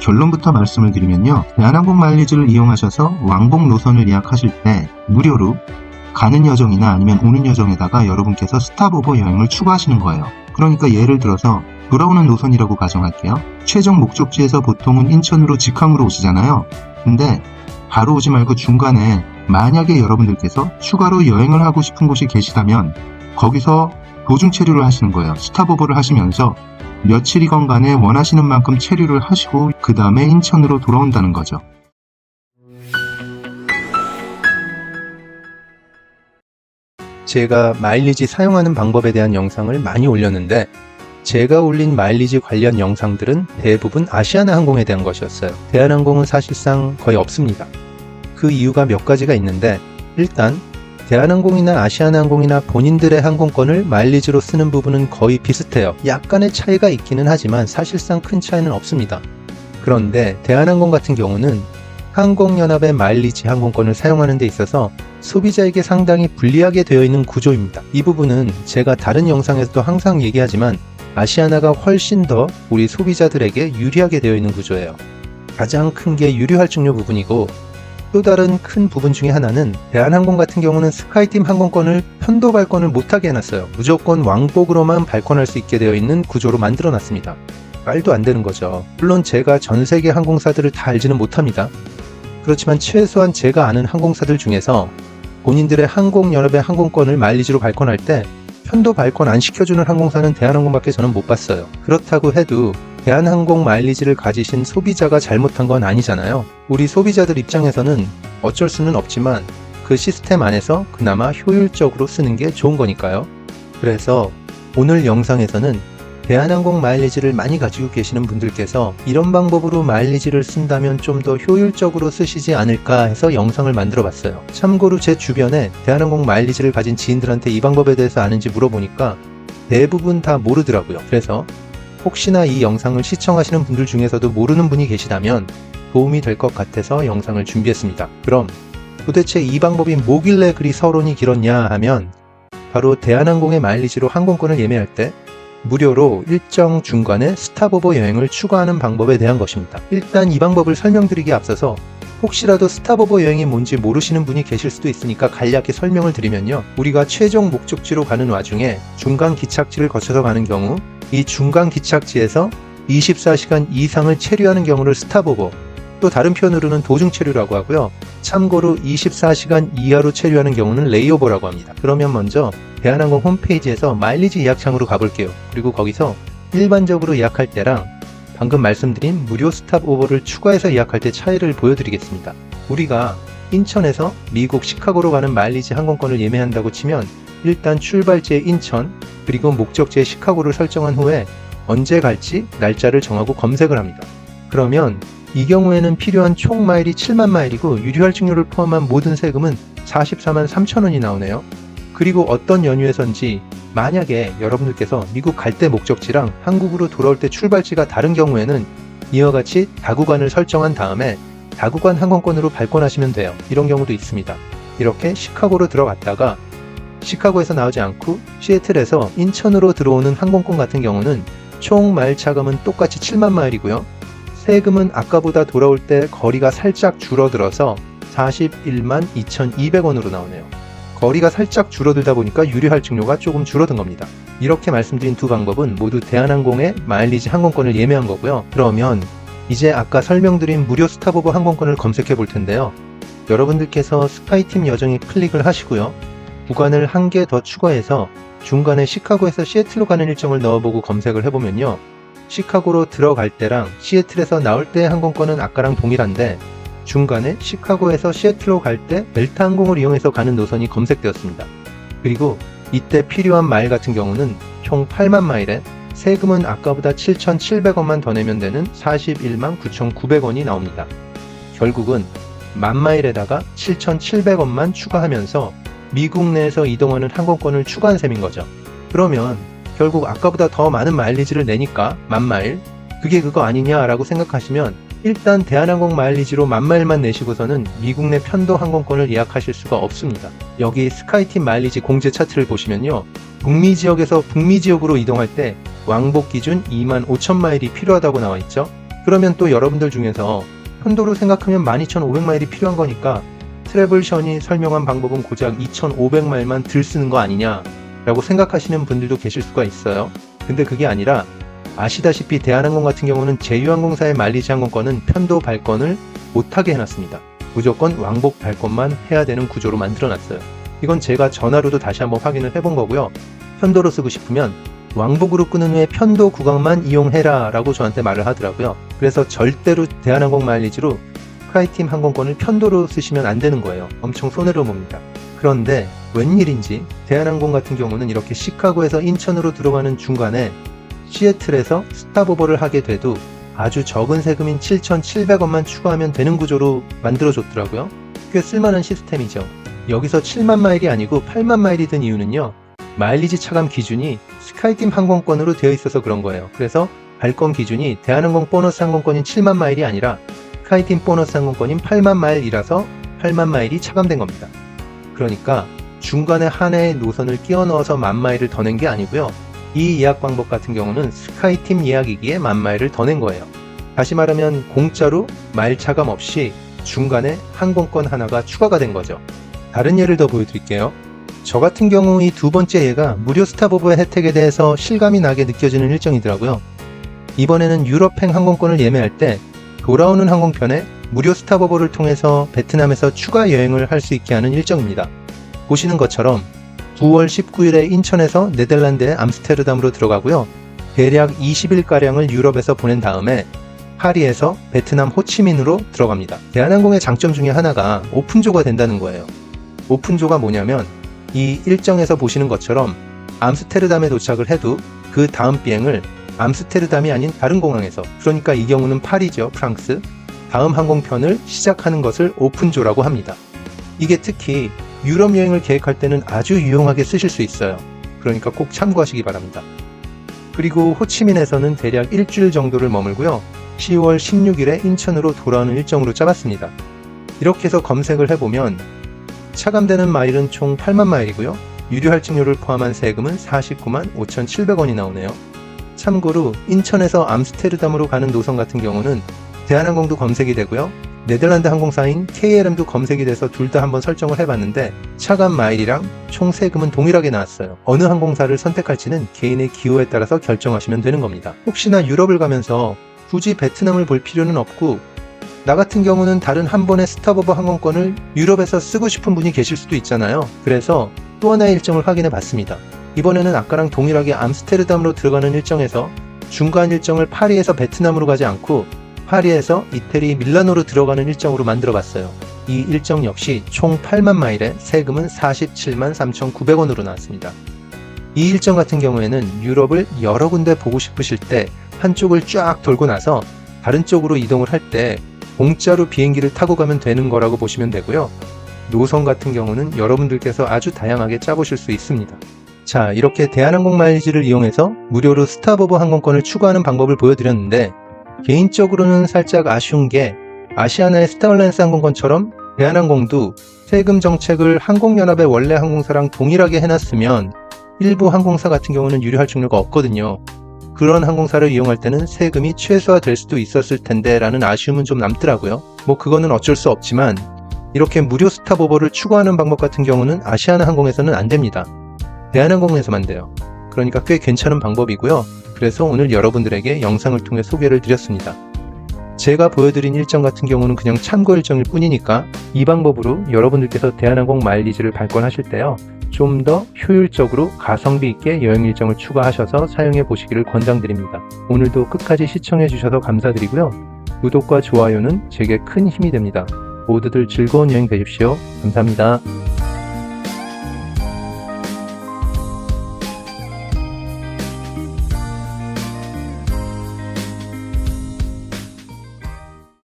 결론부터 말씀을 드리면요. 대한항공 마일리지를 이용하셔서 왕복 노선을 예약하실 때 무료로 가는 여정이나 아니면 오는 여정에다가 여러분께서 스탑오버 여행을 추가하시는 거예요. 그러니까 예를 들어서 돌아오는 노선이라고 가정할게요. 최종 목적지에서 보통은 인천으로 직항으로 오시잖아요. 근데 바로 오지 말고 중간에 만약에 여러분들께서 추가로 여행을 하고 싶은 곳이 계시다면 거기서 도중 체류를 하시는 거예요. 스탑오버를 하시면서 며칠이건 간에 원하시는 만큼 체류를 하시고 그 다음에 인천으로 돌아온다는 거죠. 제가 마일리지 사용하는 방법에 대한 영상을 많이 올렸는데 제가 올린 마일리지 관련 영상들은 대부분 아시아나 항공에 대한 것이었어요. 대한항공은 사실상 거의 없습니다. 그 이유가 몇 가지가 있는데, 일단 대한항공이나 아시아나항공이나 본인들의 항공권을 마일리지로 쓰는 부분은 거의 비슷해요. 약간의 차이가 있기는 하지만 사실상 큰 차이는 없습니다. 그런데 대한항공 같은 경우는 항공연합의 마일리지 항공권을 사용하는 데 있어서 소비자에게 상당히 불리하게 되어 있는 구조입니다. 이 부분은 제가 다른 영상에서도 항상 얘기하지만 아시아나가 훨씬 더 우리 소비자들에게 유리하게 되어 있는 구조예요. 가장 큰 게 유료 할증료 부분이고, 또 다른 큰 부분 중에 하나는 대한항공 같은 경우는 스카이팀 항공권을 편도 발권을 못하게 해놨어요. 무조건 왕복으로만 발권할 수 있게 되어 있는 구조로 만들어놨습니다. 말도 안 되는 거죠. 물론 제가 전 세계 항공사들을 다 알지는 못합니다. 그렇지만 최소한 제가 아는 항공사들 중에서 본인들의 항공연합의 항공권을 마일리지로 발권할 때 편도 발권 안 시켜주는 항공사는 대한항공밖에 저는 못 봤어요. 그렇다고 해도 대한항공 마일리지를 가지신 소비자가 잘못한 건 아니잖아요. 우리 소비자들 입장에서는 어쩔 수는 없지만 그 시스템 안에서 그나마 효율적으로 쓰는 게 좋은 거니까요. 그래서 오늘 영상에서는 대한항공 마일리지를 많이 가지고 계시는 분들께서 이런 방법으로 마일리지를 쓴다면 좀 더 효율적으로 쓰시지 않을까 해서 영상을 만들어 봤어요. 참고로 제 주변에 대한항공 마일리지를 가진 지인들한테 이 방법에 대해서 아는지 물어보니까 대부분 다 모르더라고요. 그래서 혹시나 이 영상을 시청하시는 분들 중에서도 모르는 분이 계시다면 도움이 될 것 같아서 영상을 준비했습니다. 그럼 도대체 이 방법이 뭐길래 그리 서론이 길었냐 하면, 바로 대한항공의 마일리지로 항공권을 예매할 때 무료로 일정 중간에 스탑오버 여행을 추가하는 방법에 대한 것입니다. 일단 이 방법을 설명드리기에 앞서서 혹시라도 스탑오버 여행이 뭔지 모르시는 분이 계실 수도 있으니까 간략히 설명을 드리면요. 우리가 최종 목적지로 가는 와중에 중간 기착지를 거쳐서 가는 경우 이 중간 기착지에서 24시간 이상을 체류하는 경우를 스탑오버, 또 다른 표현으로는 도중 체류라고 하고요. 참고로 24시간 이하로 체류하는 경우는 레이오버라고 합니다. 그러면 먼저 대한항공 홈페이지에서 마일리지 예약창으로 가볼게요. 그리고 거기서 일반적으로 예약할 때랑 방금 말씀드린 무료 스탑오버를 추가해서 예약할 때 차이를 보여드리겠습니다. 우리가 인천에서 미국 시카고로 가는 마일리지 항공권을 예매한다고 치면 일단 출발지에 인천, 그리고 목적지에 시카고를 설정한 후에 언제 갈지 날짜를 정하고 검색을 합니다. 그러면 이 경우에는 필요한 총 마일이 7만 마일이고 유료할증료를 포함한 모든 세금은 44만 3천 원이 나오네요. 그리고 어떤 연휴에선지 만약에 여러분들께서 미국 갈 때 목적지랑 한국으로 돌아올 때 출발지가 다른 경우에는 이와 같이 다구간을 설정한 다음에 다구간 항공권으로 발권하시면 돼요. 이런 경우도 있습니다. 이렇게 시카고로 들어갔다가 시카고에서 나오지 않고 시애틀에서 인천으로 들어오는 항공권 같은 경우는 총 마일 차감은 똑같이 7만 마일이고요. 세금은 아까보다 돌아올 때 거리가 살짝 줄어들어서 41만 2,200원으로 나오네요. 거리가 살짝 줄어들다 보니까 유료할증료가 조금 줄어든 겁니다. 이렇게 말씀드린 두 방법은 모두 대한항공의 마일리지 항공권을 예매한 거고요. 그러면 이제 아까 설명드린 무료 스탑오버 항공권을 검색해 볼 텐데요. 여러분들께서 스카이팀 여정에 클릭을 하시고요. 구간을 한 개 더 추가해서 중간에 시카고에서 시애틀로 가는 일정을 넣어보고 검색을 해보면요. 시카고로 들어갈 때랑 시애틀에서 나올 때의 항공권은 아까랑 동일한데 중간에 시카고에서 시애틀로 갈 때 델타 항공을 이용해서 가는 노선이 검색되었습니다. 그리고 이때 필요한 마일 같은 경우는 총 8만 마일에 세금은 아까보다 7,700원만 더 내면 되는 41만 9,900원이 나옵니다. 결국은 만 마일에다가 7,700원만 추가하면서 미국 내에서 이동하는 항공권을 추가한 셈인 거죠. 그러면 결국 아까보다 더 많은 마일리지를 내니까 만 마일, 그게 그거 아니냐라고 생각하시면 일단 대한항공 마일리지로 만 마일만 내시고서는 미국 내 편도 항공권을 예약하실 수가 없습니다. 여기 스카이팀 마일리지 공제 차트를 보시면요. 북미 지역에서 북미 지역으로 이동할 때 왕복 기준 2만 5천 마일이 필요하다고 나와 있죠. 그러면 또 여러분들 중에서 편도로 생각하면 12,500마일이 필요한 거니까 트래블션이 설명한 방법은 고작 2,500마일만 들 쓰는 거 아니냐 라고 생각하시는 분들도 계실 수가 있어요. 근데 그게 아니라 아시다시피 대한항공 같은 경우는 제휴항공사의 마일리지 항공권은 편도 발권을 못하게 해놨습니다. 무조건 왕복 발권만 해야 되는 구조로 만들어놨어요. 이건 제가 전화로도 다시 한번 확인을 해본 거고요. 편도로 쓰고 싶으면 왕복으로 끊은 후에 편도 구간만 이용해라 라고 저한테 말을 하더라고요. 그래서 절대로 대한항공 마일리지로 스카이팀 항공권을 편도로 쓰시면 안 되는 거예요. 엄청 손해를 봅니다. 그런데 웬일인지 대한항공 같은 경우는 이렇게 시카고에서 인천으로 들어가는 중간에 시애틀에서 스탑오버를 하게 돼도 아주 적은 세금인 7,700원만 추가하면 되는 구조로 만들어줬더라고요. 꽤 쓸만한 시스템이죠. 여기서 7만 마일이 아니고 8만 마일이 든 이유는요. 마일리지 차감 기준이 스카이팀 항공권으로 되어 있어서 그런 거예요. 그래서 발권 기준이 대한항공 보너스 항공권인 7만 마일이 아니라 스카이팀 보너스 항공권인 8만 마일이라서 8만 마일이 차감된 겁니다. 그러니까 중간에 한 해의 노선을 끼워 넣어서 10,000마일을 더 낸 게 아니고요. 이 예약 방법 같은 경우는 스카이팀 예약이기에 10,000마일을 더 낸 거예요. 다시 말하면 공짜로 마일 차감 없이 중간에 항공권 하나가 추가가 된 거죠. 다른 예를 더 보여드릴게요. 저 같은 경우 이 두 번째 예가 무료 스탑오버의 혜택에 대해서 실감이 나게 느껴지는 일정이더라고요. 이번에는 유럽행 항공권을 예매할 때 돌아오는 항공편에 무료 스탑오버를 통해서 베트남에서 추가 여행을 할 수 있게 하는 일정입니다. 보시는 것처럼 9월 19일에 인천에서 네덜란드의 암스테르담으로 들어가고요. 대략 20일가량을 유럽에서 보낸 다음에 파리에서 베트남 호치민으로 들어갑니다. 대한항공의 장점 중에 하나가 오픈조가 된다는 거예요. 오픈조가 뭐냐면 이 일정에서 보시는 것처럼 암스테르담에 도착을 해도 그 다음 비행을 암스테르담이 아닌 다른 공항에서, 그러니까 이 경우는 파리죠, 프랑스, 다음 항공편을 시작하는 것을 오픈조라고 합니다. 이게 특히 유럽 여행을 계획할 때는 아주 유용하게 쓰실 수 있어요. 그러니까 꼭 참고하시기 바랍니다. 그리고 호치민에서는 대략 일주일 정도를 머물고요. 10월 16일에 인천으로 돌아오는 일정으로 짜봤습니다. 이렇게 해서 검색을 해보면 차감되는 마일은 총 8만 마일이고요. 유류 할증료를 포함한 세금은 49만 5,700원이 나오네요. 참고로 인천에서 암스테르담으로 가는 노선 같은 경우는 대한항공도 검색이 되고요. 네덜란드 항공사인 KLM도 검색이 돼서 둘 다 한번 설정을 해봤는데 차감 마일이랑 총 세금은 동일하게 나왔어요. 어느 항공사를 선택할지는 개인의 기호에 따라서 결정하시면 되는 겁니다. 혹시나 유럽을 가면서 굳이 베트남을 볼 필요는 없고 나 같은 경우는 다른 한 번의 스탑오버 항공권을 유럽에서 쓰고 싶은 분이 계실 수도 있잖아요. 그래서 또 하나의 일정을 확인해 봤습니다. 이번에는 아까랑 동일하게 암스테르담으로 들어가는 일정에서 중간 일정을 파리에서 베트남으로 가지 않고 파리에서 이태리 밀라노로 들어가는 일정으로 만들어 봤어요. 이 일정 역시 총 8만 마일에 세금은 47만 3,900원으로 나왔습니다. 이 일정 같은 경우에는 유럽을 여러 군데 보고 싶으실 때 한쪽을 쫙 돌고 나서 다른 쪽으로 이동을 할 때 공짜로 비행기를 타고 가면 되는 거라고 보시면 되고요. 노선 같은 경우는 여러분들께서 아주 다양하게 짜보실 수 있습니다. 자, 이렇게 대한항공 마일리지를 이용해서 무료로 스탑오버 항공권을 추가하는 방법을 보여드렸는데 개인적으로는 살짝 아쉬운 게 아시아나의 스타얼라이언스 항공권처럼 대한항공도 세금 정책을 항공연합의 원래 항공사랑 동일하게 해놨으면 일부 항공사 같은 경우는 유료 할증료가 없거든요. 그런 항공사를 이용할 때는 세금이 최소화될 수도 있었을 텐데 라는 아쉬움은 좀 남더라고요. 뭐 그거는 어쩔 수 없지만 이렇게 무료 스탑오버를 추가하는 방법 같은 경우는 아시아나 항공에서는 안 됩니다. 대한항공에서만 돼요. 그러니까 꽤 괜찮은 방법이고요. 그래서 오늘 여러분들에게 영상을 통해 소개를 드렸습니다. 제가 보여드린 일정 같은 경우는 그냥 참고 일정일 뿐이니까 이 방법으로 여러분들께서 대한항공 마일리지를 발권하실 때요. 좀 더 효율적으로 가성비 있게 여행 일정을 추가하셔서 사용해 보시기를 권장드립니다. 오늘도 끝까지 시청해 주셔서 감사드리고요. 구독과 좋아요는 제게 큰 힘이 됩니다. 모두들 즐거운 여행 되십시오. 감사합니다.